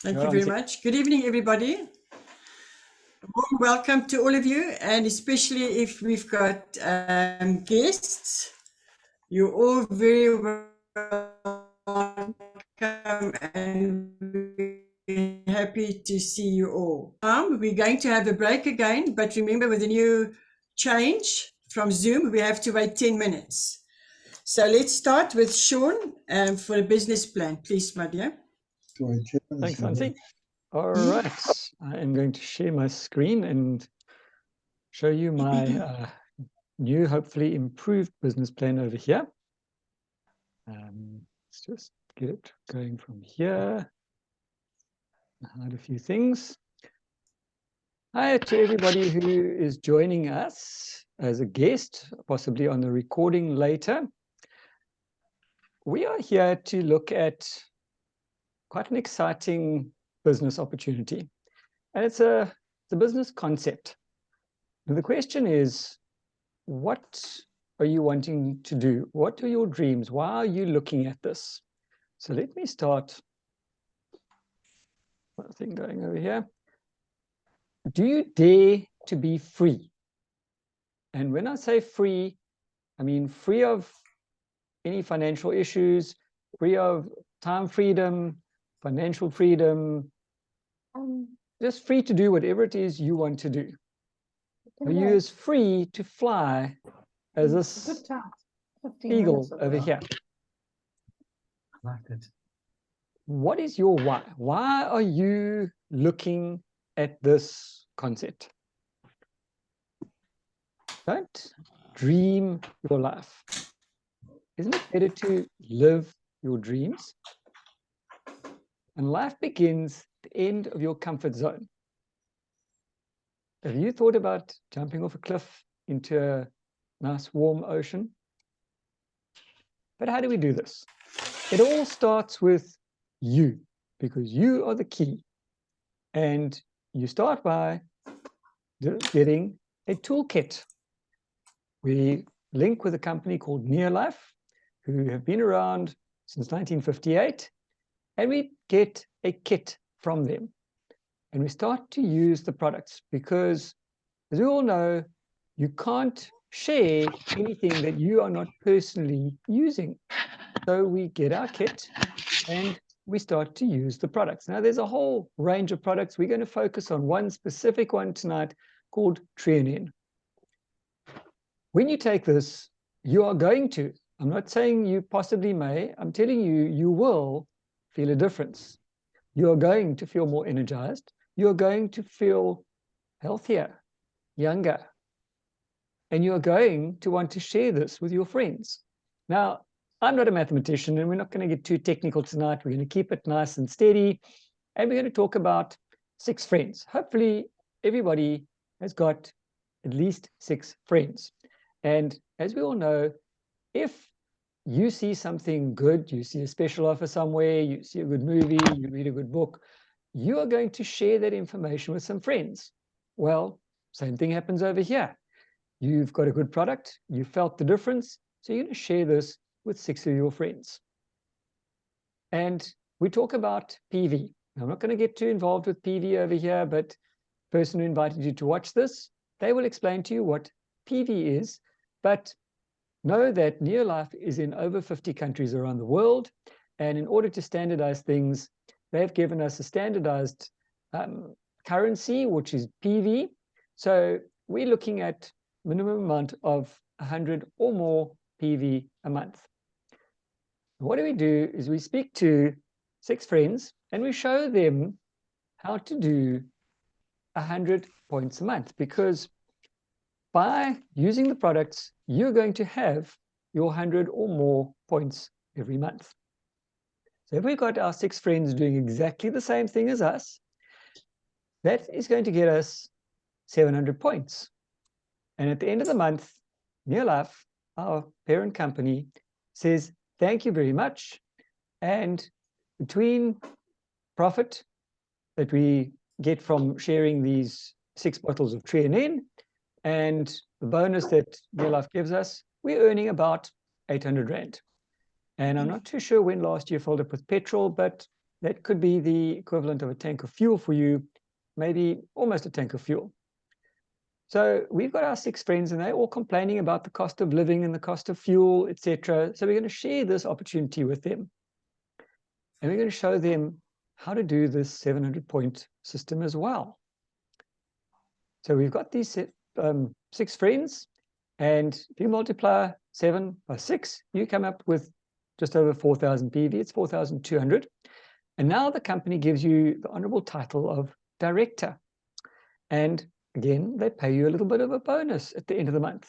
Thank you very much. Good evening, everybody. Warm welcome to all of you, and especially if we've got guests. You're all very welcome and we're happy to see you all. We're going to have a break again, but remember, with the new change from Zoom, we have to wait 10 minutes. So let's start with Sean for a business plan. Please, my dear. Thanks, Nancy. All right, I am going to share my screen and show you my new, hopefully improved business plan over here. Let's just get it going from here. Hide a few things. Hi to everybody who is joining us as a guest, possibly on the recording later. We are here to look at quite an exciting business opportunity. And it's a business concept. And the question is, what are you wanting to do? What are your dreams? Why are you looking at this? So let me start. One thing going over here. Do you dare to be free? And when I say free, I mean free of any financial issues, free of time freedom, financial freedom, just free to do whatever it is you want to do. Are you as free to fly as this eagle over here? I like it. What is your why? Why are you looking at this concept? Don't dream your life. Isn't it better to live your dreams? And life begins at the end of your comfort zone. Have you thought about jumping off a cliff into a nice warm ocean? But how do we do this? It all starts with you, because you are the key. And you start by getting a toolkit. We link with a company called Neolife, who have been around since 1958, and we get a kit from them. And we start to use the products because, as we all know, you can't share anything that you are not personally using. So we get our kit and we start to use the products. Now, there's a whole range of products. We're going to focus on one specific one tonight called Treonin. When you take this, you are going to, I'm not saying you possibly may, I'm telling you, you will feel a difference. You are going to feel more energized. You're going to feel healthier, younger, and you're going to want to share this with your friends. Now, I'm not a mathematician, and we're not going to get too technical tonight. We're going to keep it nice and steady, and we're going to talk about 6 friends. Hopefully, everybody has got at least 6 friends. And as we all know, if you see something good, you see a special offer somewhere, you see a good movie, you read a good book, you are going to share that information with some friends. Well, same thing happens over here. You've got a good product, you felt the difference, so you're going to share this with 6 of your friends. And we talk about PV. Now, I'm not going to get too involved with PV over here, but the person who invited you to watch this, they will explain to you what PV is. But know that Neolife is in over 50 countries around the world. And in order to standardize things, they've given us a standardized currency, which is PV. So we're looking at minimum amount of 100 or more PV a month. What do? Is we speak to 6 friends and we show them how to do 100 points a month, because by using the products, you're going to have your 100 or more points every month. So if we've got our 6 friends doing exactly the same thing as us, that is going to get us 700 points. And at the end of the month, Neolife, our parent company, says, thank you very much. And between profit that we get from sharing these 6 bottles of Treonin and the bonus that Neolife gives us, we're earning about 800 Rand. And I'm not too sure when last year filled up with petrol, but that could be the equivalent of a tank of fuel for you, maybe almost a tank of fuel. So we've got our 6 friends and they're all complaining about the cost of living and the cost of fuel, etc. So we're going to share this opportunity with them. And we're going to show them how to do this 700-point system as well. So we've got these 6 friends, and if you multiply 7 by 6, you come up with just over 4,000 PV. It's 4,200. And now the company gives you the honorable title of director. And again, they pay you a little bit of a bonus at the end of the month.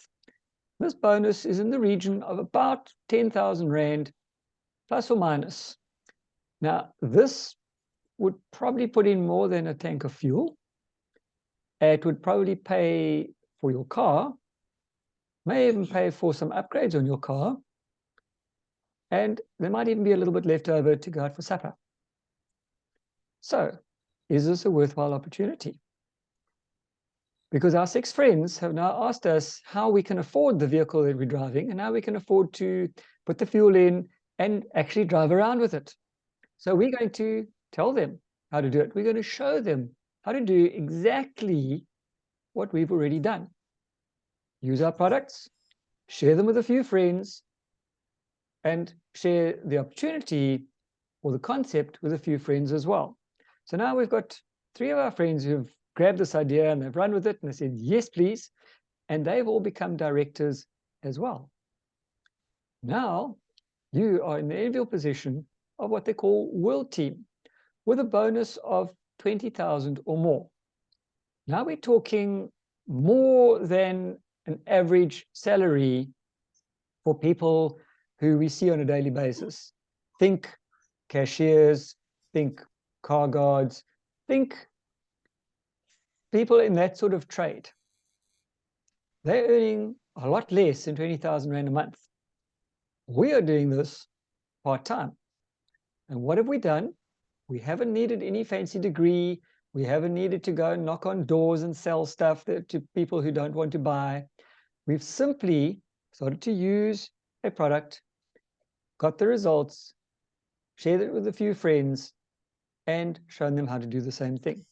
This bonus is in the region of about 10,000 Rand, plus or minus. Now, this would probably put in more than a tank of fuel. It would probably pay for your car, may even pay for some upgrades on your car, and there might even be a little bit left over to go out for supper. So, is this a worthwhile opportunity? Because our 6 friends have now asked us how we can afford the vehicle that we're driving, and how we can afford to put the fuel in and actually drive around with it. So we're going to tell them how to do it. We're going to show them how to do exactly what we've already done. Use our products, share them with a few friends, and share the opportunity or the concept with a few friends as well. So now we've got 3 of our friends who've grabbed this idea and they've run with it and they said, yes, please. And they've all become directors as well. Now you are in the enviable position of what they call world team, with a bonus of 20,000 or more. Now we're talking more than an average salary for people who we see on a daily basis. Think cashiers, think car guards, think people in that sort of trade. They're earning a lot less than 20,000 Rand a month. We are doing this part-time. And what have we done? We haven't needed any fancy degree. We haven't needed to go and knock on doors and sell stuff to people who don't want to buy. We've simply started to use a product, got the results, shared it with a few friends, and shown them how to do the same thing.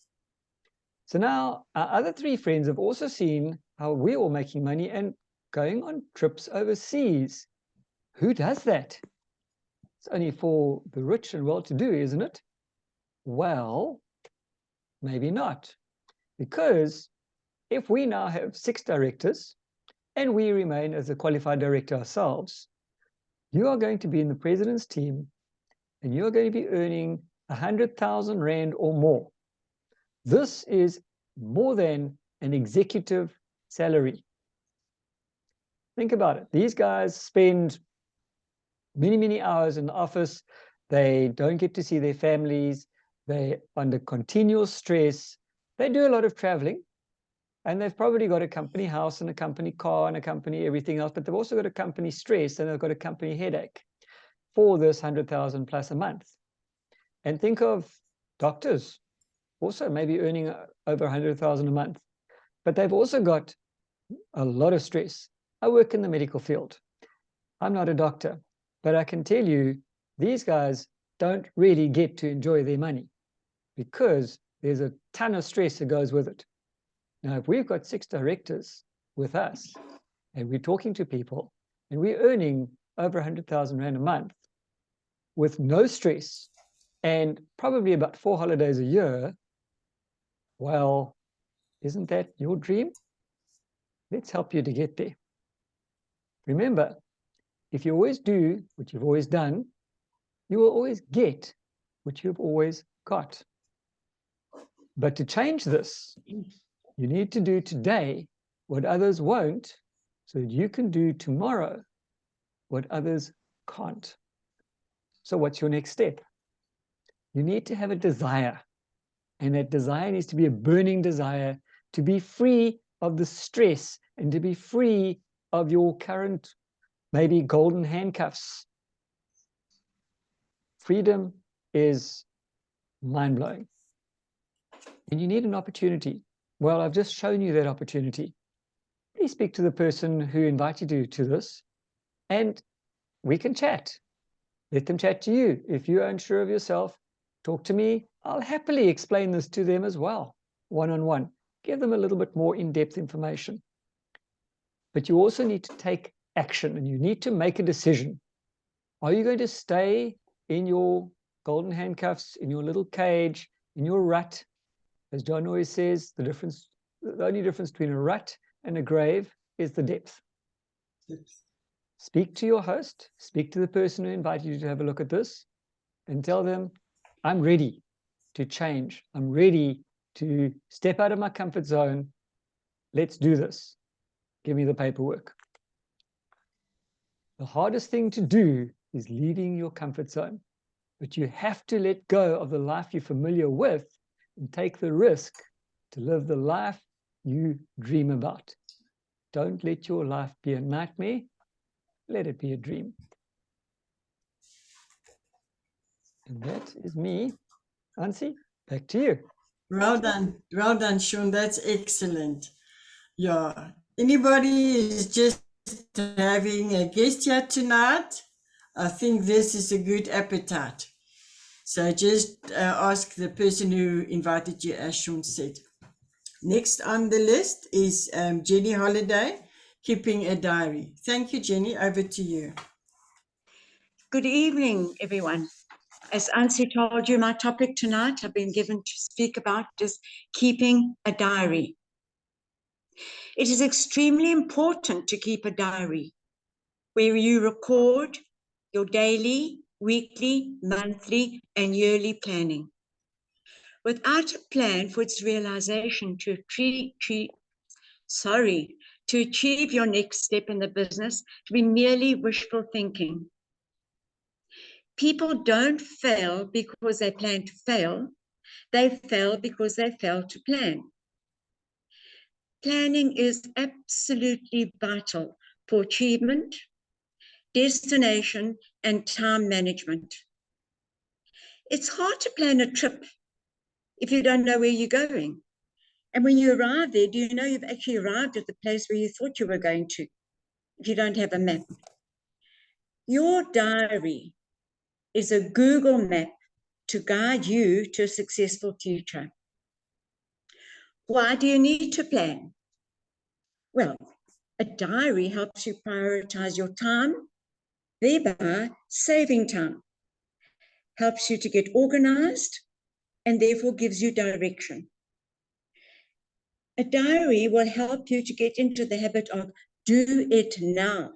So now our other 3 friends have also seen how we're all making money and going on trips overseas. Who does that? It's only for the rich and well-to-do, isn't it? Well, maybe not. Because if we now have 6 directors and we remain as a qualified director ourselves, you are going to be in the president's team and you're going to be earning 100,000 Rand or more. This is more than an executive salary. Think about it. These guys spend many, many hours in the office. They don't get to see their families. They're under continual stress. They do a lot of traveling. And they've probably got a company house and a company car and a company everything else. But they've also got a company stress and they've got a company headache for this 100,000 plus a month. And think of doctors also maybe earning over 100,000 a month. But they've also got a lot of stress. I work in the medical field. I'm not a doctor. But I can tell you, these guys don't really get to enjoy their money because there's a ton of stress that goes with it. Now, if we've got 6 directors with us and we're talking to people and we're earning over 100,000 Rand a month with no stress and probably about 4 holidays a year, well, isn't that your dream? Let's help you to get there. Remember, if you always do what you've always done, you will always get what you've always got. But to change this, you need to do today what others won't, so that you can do tomorrow what others can't. So what's your next step? You need to have a desire, and that desire needs to be a burning desire to be free of the stress and to be free of your current, maybe golden handcuffs. Freedom is mind-blowing. And you need an opportunity. Well, I've just shown you that opportunity. Please speak to the person who invited you to this, and we can chat. Let them chat to you. If you're unsure of yourself, talk to me. I'll happily explain this to them as well, one-on-one. Give them a little bit more in-depth information. But you also need to take action, and you need to make a decision. Are you going to stay in your golden handcuffs, in your little cage, in your rut? As John always says, the only difference between a rut and a grave is the depth. Speak to your host, speak to the person who invited you to have a look at this, and tell them, I'm ready to change. I'm ready to step out of my comfort zone. Let's do this. Give me the paperwork. The hardest thing to do is leaving your comfort zone, but you have to let go of the life you're familiar with and take the risk to live the life you dream about. Don't let your life be a nightmare. Let it be a dream. And that is me. Ansi, back to you. Well done, Sean. That's excellent. Yeah. Anybody is just having a guest here tonight? I think this is a good appetite. So just ask the person who invited you, as Sean said. Next on the list is Jenny Holiday, keeping a diary. Thank you, Jenny. Over to you. Good evening, everyone. As Ansi told you, my topic tonight I've been given to speak about is keeping a diary. It is extremely important to keep a diary where you record your daily, weekly, monthly, and yearly planning. Without a plan for its realization to achieve your next step in the business, to be merely wishful thinking. People don't fail because they plan to fail. They fail because they fail to plan. Planning is absolutely vital for achievement, destination, and time management. It's hard to plan a trip if you don't know where you're going. And when you arrive there, do you know you've actually arrived at the place where you thought you were going to if you don't have a map? Your diary is a Google map to guide you to a successful future. Why do you need to plan? Well, a diary helps you prioritize your time, thereby saving time, helps you to get organized, and therefore gives you direction. A diary will help you to get into the habit of do it now.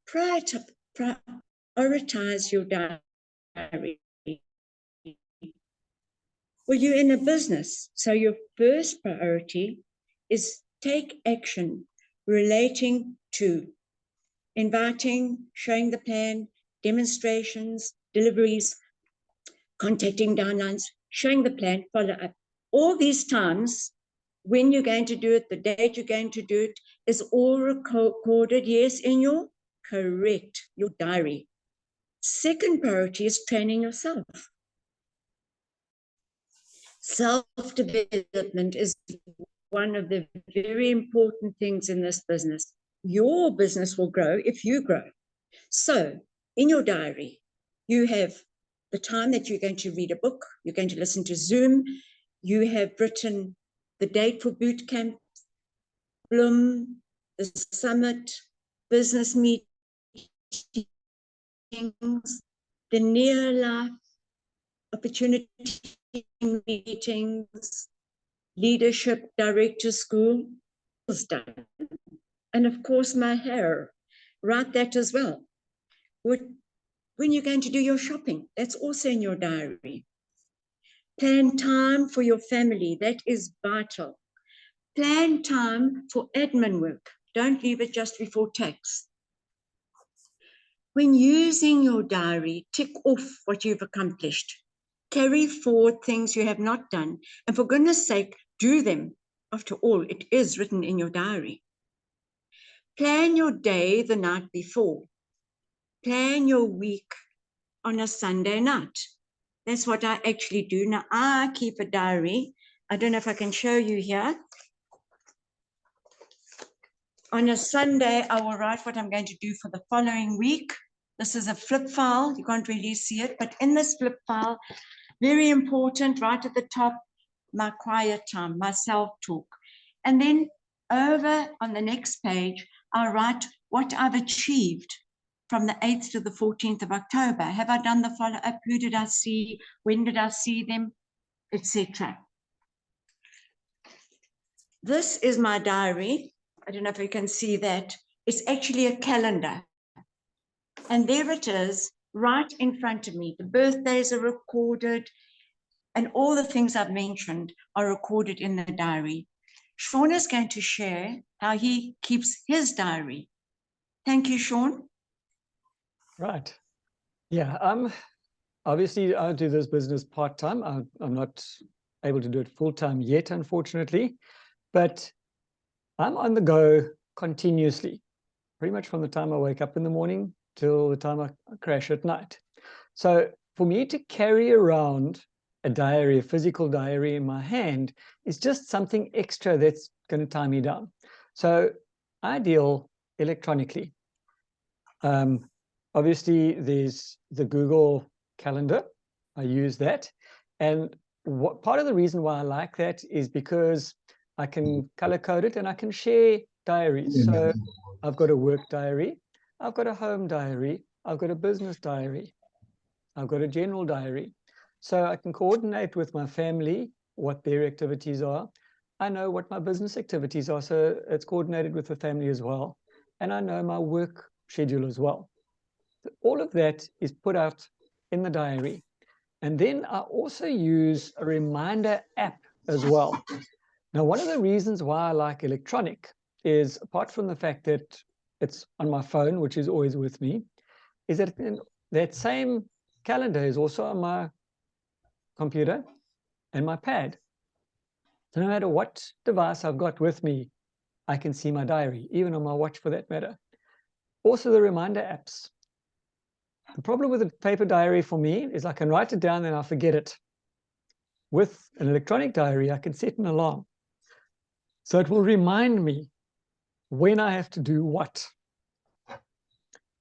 Prioritize your diary. Well, you're in a business, so your first priority is take action relating to inviting, showing the plan, demonstrations, deliveries, contacting downlines, showing the plan, follow up. All these times, when you're going to do it, the date you're going to do it, is all recorded, yes, in your diary. Second priority is training yourself. Self-development is one of the very important things in this business. Your business will grow if you grow. So in your diary, you have the time that you're going to read a book, you're going to listen to Zoom, you have written the date for boot camp, Bloom, the summit, business meetings, the near life opportunity meetings, leadership director school was done. And of course, my hair, write that as well. When you're going to do your shopping, that's also in your diary. Plan time for your family, that is vital. Plan time for admin work. Don't leave it just before tax. When using your diary, tick off what you've accomplished. Carry forward things you have not done. And for goodness sake, do them. After all, it is written in your diary. Plan your day the night before. Plan your week on a Sunday night. That's what I actually do. Now, I keep a diary. I don't know if I can show you here. On a Sunday, I will write what I'm going to do for the following week. This is a flip file. You can't really see it, but in this flip file, very important, right at the top, my quiet time, my self-talk. And then over on the next page, I write what I've achieved from the 8th to the 14th of October. Have I done the follow-up? Who did I see? When did I see them? Etc. This is my diary. I don't know if you can see that. It's actually a calendar. And there it is, right in front of me. The birthdays are recorded, and all the things I've mentioned are recorded in the diary. Sean is going to share how he keeps his diary. Thank you, Sean. Right. Yeah. Obviously, I do this business part-time. I'm not able to do it full-time yet, unfortunately, but I'm on the go continuously, pretty much from the time I wake up in the morning till the time I crash at night. So for me to carry around a diary, a physical diary in my hand, is just something extra that's going to tie me down. So I deal electronically. Obviously, there's the Google Calendar. I use that. And part of the reason why I like that is because I can color code it and I can share diaries. So I've got a work diary, I've got a home diary, I've got a business diary, I've got a general diary. So I can coordinate with my family what their activities are. I know what my business activities are, so it's coordinated with the family as well. And I know my work schedule as well. All of that is put out in the diary. And then I also use a reminder app as well. Now, one of the reasons why I like electronic is, apart from the fact that it's on my phone, which is always with me, is that that same calendar is also on my computer and my pad. So no matter what device I've got with me, I can see my diary, even on my watch for that matter. Also the reminder apps. The problem with a paper diary for me is I can write it down and I forget it. With an electronic diary, I can set an alarm. So it will remind me when I have to do what.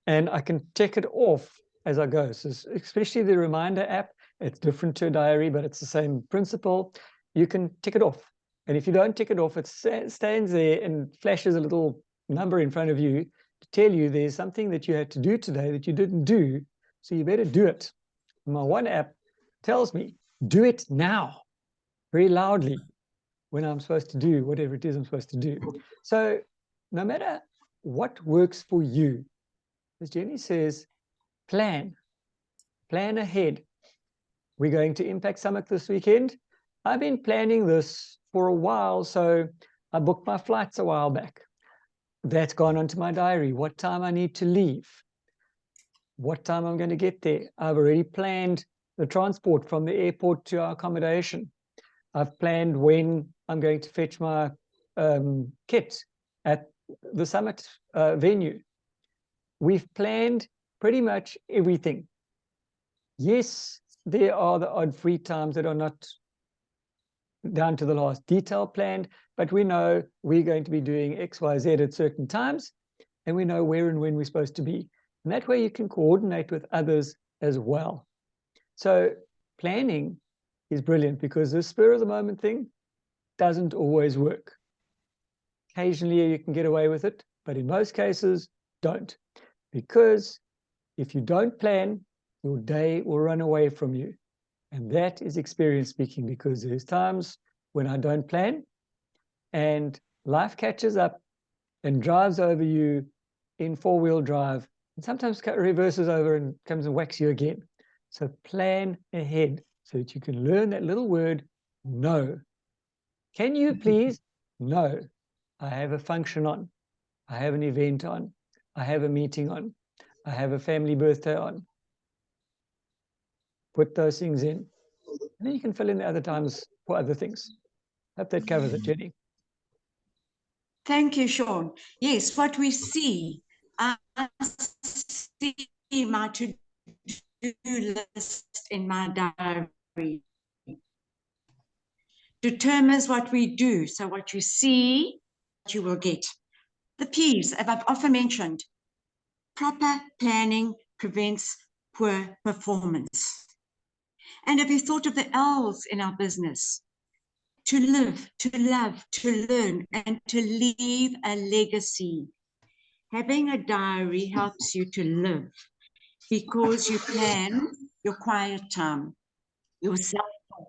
And I can check it off as I go. So especially the reminder app, it's different to a diary, but it's the same principle. You can tick it off. And if you don't tick it off, it stands there and flashes a little number in front of you to tell you there's something that you had to do today that you didn't do, so you better do it. My one app tells me, do it now, very loudly, when I'm supposed to do whatever it is I'm supposed to do. So no matter what works for you, as Jenny says, plan ahead. We're going to Impact Summit this weekend. I've been planning this for a while, so I booked my flights a while back. That's gone onto my diary, what time I need to leave, what time I'm going to get there. I've already planned the transport from the airport to our accommodation. I've planned when I'm going to fetch my kit at the summit venue. We've planned pretty much everything. Yes, there are the odd free times that are not down to the last detail planned, but we know we're going to be doing X, Y, Z at certain times, and we know where and when we're supposed to be. And that way you can coordinate with others as well. So planning is brilliant, because the spur of the moment thing doesn't always work. Occasionally you can get away with it, but in most cases, don't. Because if you don't plan, your day will run away from you. And that is experience speaking, because there's times when I don't plan and life catches up and drives over you in four-wheel drive, and sometimes reverses over and comes and whacks you again. So plan ahead so that you can learn that little word, no. Can you please? No. I have a function on. I have an event on. I have a meeting on. I have a family birthday on. Put those things in. And then you can fill in the other times for other things. Hope that covers it, Jenny. Thank you, Sean. Yes, what we see, I see my to-do list in my diary. Determines what we do. So what you see, what you will get. The P's, as I've often mentioned, proper planning prevents poor performance. And have you thought of the L's in our business? To live, to love, to learn, and to leave a legacy. Having a diary helps you to live because you plan your quiet time, your self-talk,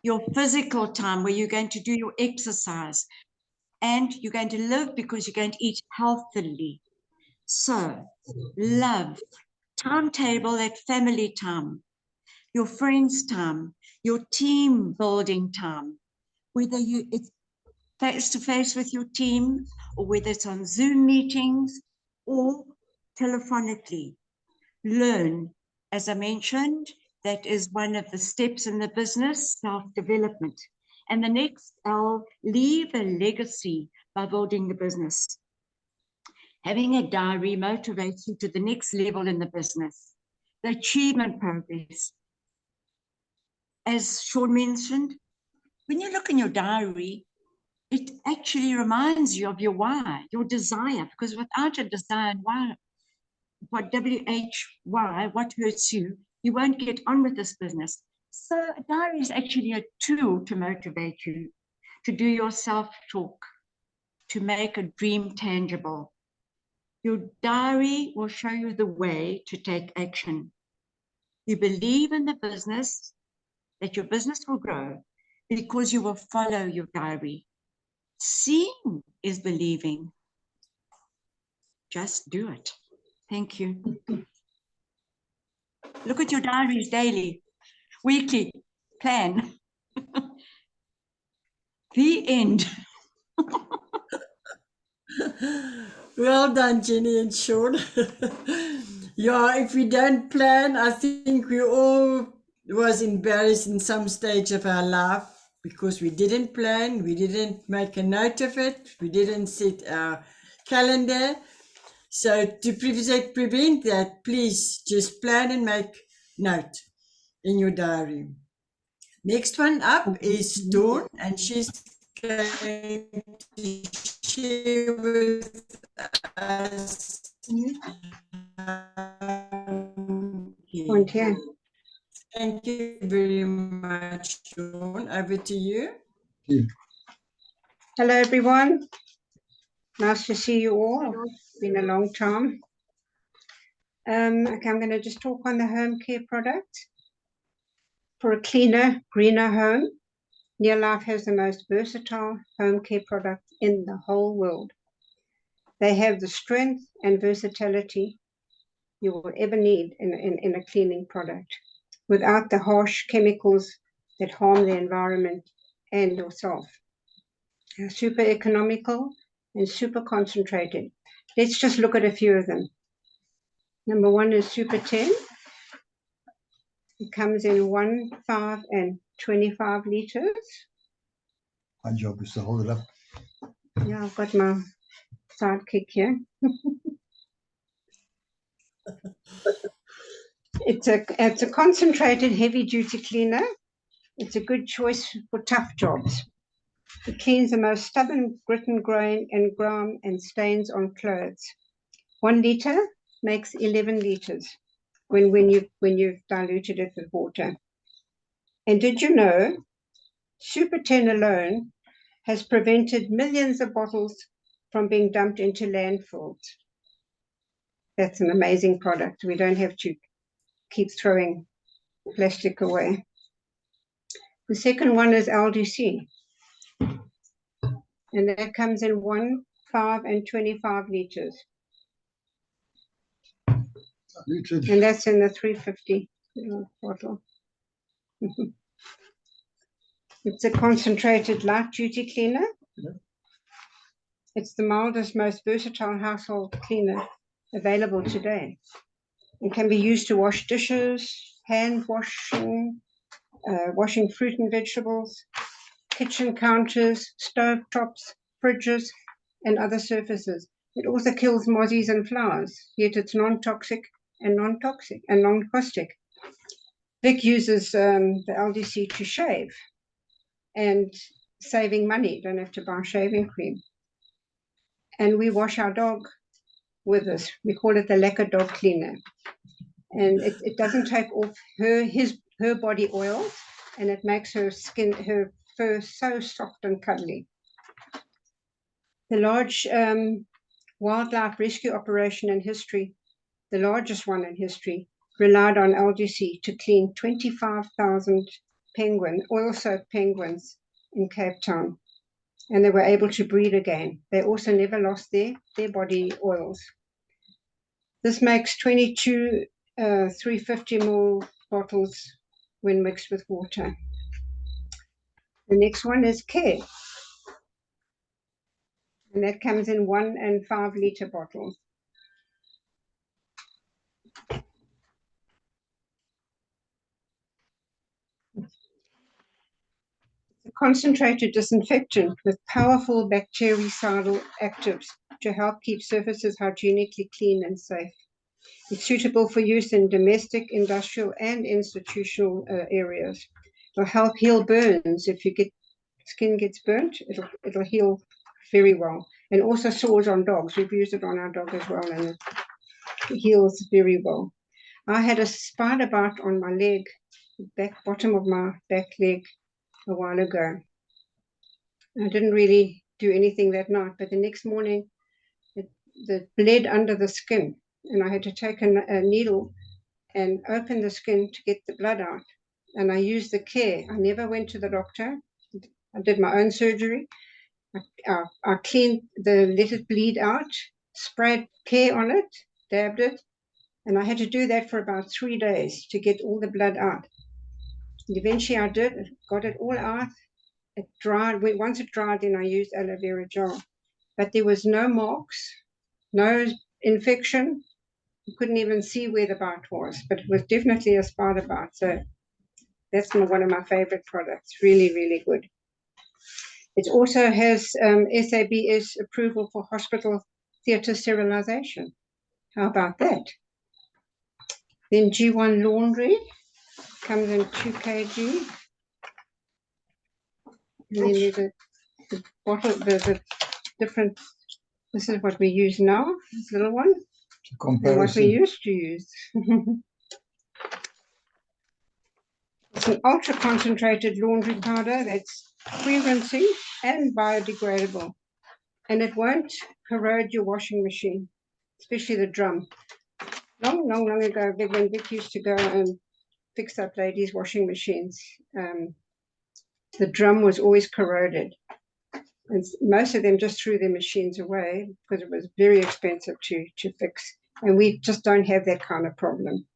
your physical time where you're going to do your exercise, and you're going to live because you're going to eat healthily. So, love, timetable that family time, your friends' time, your team building time, whether it's face-to-face with your team, or whether it's on Zoom meetings or telephonically. Learn, as I mentioned, that is one of the steps in the business, self-development. And the next L, leave a legacy by building the business. Having a diary motivates you to the next level in the business, the achievement progress. As Sean mentioned, when you look in your diary, it actually reminds you of your why, your desire, because without your desire and why, what WHY, what hurts you, you won't get on with this business. So a diary is actually a tool to motivate you, to do your self-talk, to make a dream tangible. Your diary will show you the way to take action. You believe in the business, that your business will grow because you will follow your diary. Seeing is believing. Just do it. Thank you. Look at your diaries daily, weekly, plan. The end. Well done, Jenny and Sean. Yeah, if we don't plan, I think we all was embarrassed in some stage of our life because we didn't plan, we didn't make a note of it, we didn't set our calendar. So to prevent that, please just plan and make note in your diary. Next one up is Dawn, and she's going to share with us. Here. Thank you very much, Dawn. Over to you. Hello, everyone. Nice to see you all. It's been a long time. Okay, I'm going to just talk on the home care product. For a cleaner, greener home, Neolife has the most versatile home care product in the whole world. They have the strength and versatility you will ever need in a cleaning product without the harsh chemicals that harm the environment and yourself. They're super economical and super concentrated. Let's just look at a few of them. Number one is Super 10. It comes in 1, 5, and 25 liters. My job is to hold it up. Yeah, I've got my sidekick here. It's a concentrated heavy-duty cleaner. It's a good choice for tough jobs. It cleans the most stubborn grit and grain and grime and stains on clothes. 1 liter makes 11 liters when you've diluted it with water. And did you know Super 10 alone has prevented millions of bottles from being dumped into landfills? That's an amazing product. We don't have to keep throwing plastic away. The second one is LDC. And that comes in 1, 5, and 25 liters. And that's in the 350 bottle. It's a concentrated light duty cleaner. It's the mildest, most versatile household cleaner available today. It can be used to wash dishes, hand washing, washing fruit and vegetables, kitchen counters, stove tops, fridges, and other surfaces. It also kills mozzies and flies, yet it's non-toxic and non-caustic. Vic uses the LDC to shave and saving money. Don't have to buy shaving cream. And we wash our dog with this. We call it the Lekker Dog Cleaner. and it doesn't take off her body oils, and it makes her fur so soft and cuddly. The large wildlife rescue operation in history, the largest one in history, relied on LGC to clean 25,000 oil-soaked penguins in Cape Town, and they were able to breed again. They also never lost their body oils. This makes 22 350 ml bottles when mixed with water. The next one is Care, and that comes in 1 and 5 liter bottles. A concentrated disinfectant with powerful bactericidal actives to help keep surfaces hygienically clean and safe. It's suitable for use in domestic, industrial, and institutional areas. It'll help heal burns. If your skin gets burnt, it'll heal very well. And also sores on dogs. We've used it on our dog as well, and it heals very well. I had a spider bite on my leg, bottom of my back leg, a while ago. I didn't really do anything that night, but the next morning it bled under the skin, and I had to take a needle and open the skin to get the blood out. And I used the Care. I never went to the doctor. I did my own surgery. I cleaned let it bleed out, sprayed Care on it, dabbed it, and I had to do that for about 3 days to get all the blood out. And eventually I got it all out. It dried. Once it dried, then I used aloe vera gel. But there was no marks, no infection. You couldn't even see where the bite was, but it was definitely a spider bite. So that's one of my favorite products. Really, really good. It also has SABS approval for hospital theatre sterilization. How about that? Then G1 Laundry comes in 2 kg. And then there's the bottle, the different, this is what we use now, this little one, and what we used to use. It's an ultra concentrated laundry powder that's free rinsing and biodegradable, and it won't corrode your washing machine, especially the drum. Long ago, when Vic used to go and fix up ladies' washing machines, the drum was always corroded. And most of them just threw their machines away because it was very expensive to fix. And we just don't have that kind of problem.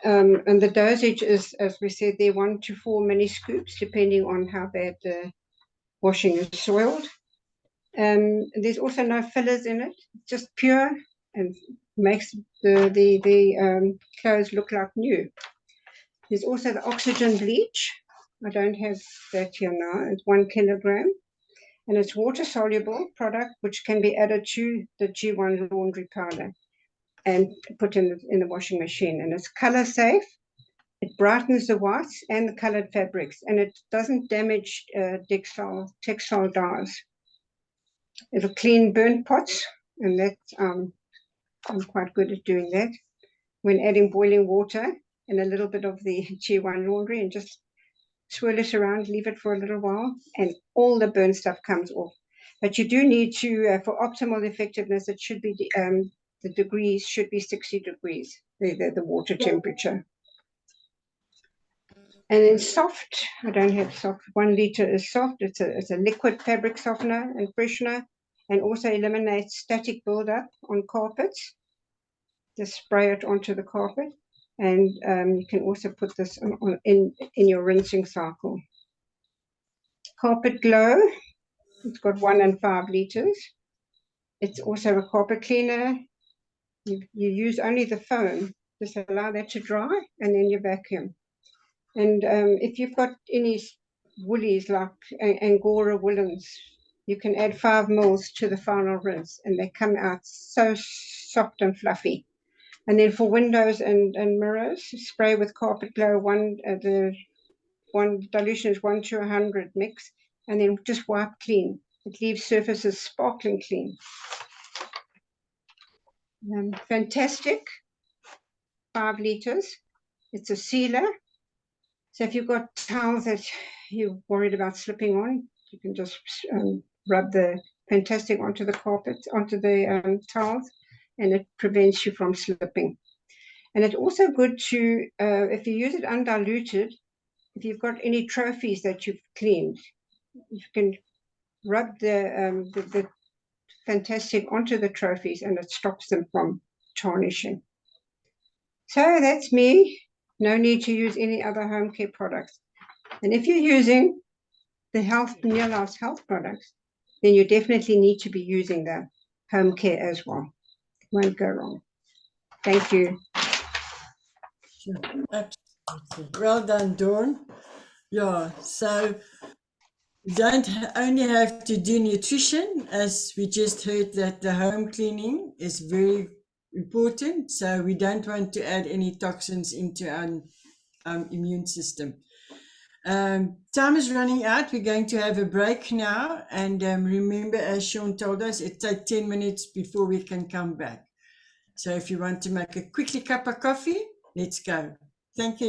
And the dosage is, as we said, there 1 to 4 mini scoops, depending on how bad the washing is soiled. There's also no fillers in it, just pure, and makes the clothes look like new. There's also the oxygen bleach. I don't have that here now. It's 1 kilogram. And it's water-soluble product which can be added to the G1 laundry powder and put in the washing machine. And it's color safe. It brightens the whites and the colored fabrics, and it doesn't damage textile dyes. It'll clean burnt pots, and that's I'm quite good at doing that. When adding boiling water and a little bit of the G1 laundry, and just swirl it around, leave it for a little while, and all the burnt stuff comes off. But you do need to, for optimal effectiveness, it should be the degrees should be 60 degrees, the water temperature. And then soft, I don't have soft. 1 liter is soft. It's a liquid fabric softener and freshener, and also eliminates static buildup on carpets. Just spray it onto the carpet. And you can also put this in your rinsing cycle. Carpet Glow, it's got 1 and 5 liters. It's also a carpet cleaner. You use only the foam, just allow that to dry, and then you vacuum. And if you've got any woolies like Angora woolens, you can add 5 mils to the final rinse, and they come out so soft and fluffy. And then for windows and mirrors, spray with Carpet Glow. The one dilution is 1 to 100 mix, and then just wipe clean. It leaves surfaces sparkling clean. Fantastic. 5 liters. It's a sealer. So if you've got towels that you're worried about slipping on, you can just rub the Fantastic onto the carpet, onto the towels, and it prevents you from slipping. And it's also good to, if you use it undiluted, if you've got any trophies that you've cleaned, you can rub the Fantastic onto the trophies, and it stops them from tarnishing. So that's me. No need to use any other home care products. And if you're using the Near Life's health products, then you definitely need to be using the home care as well. Won't go wrong. Thank you. Absolutely. Well done, Dawn. Yeah, so you don't only have to do nutrition, as we just heard that the home cleaning is very important. So we don't want to add any toxins into our immune system. Time is running out. We're going to have a break now. And remember, as Sean told us, it takes 10 minutes before we can come back. So if you want to make a quickly cup of coffee, let's go. Thank you.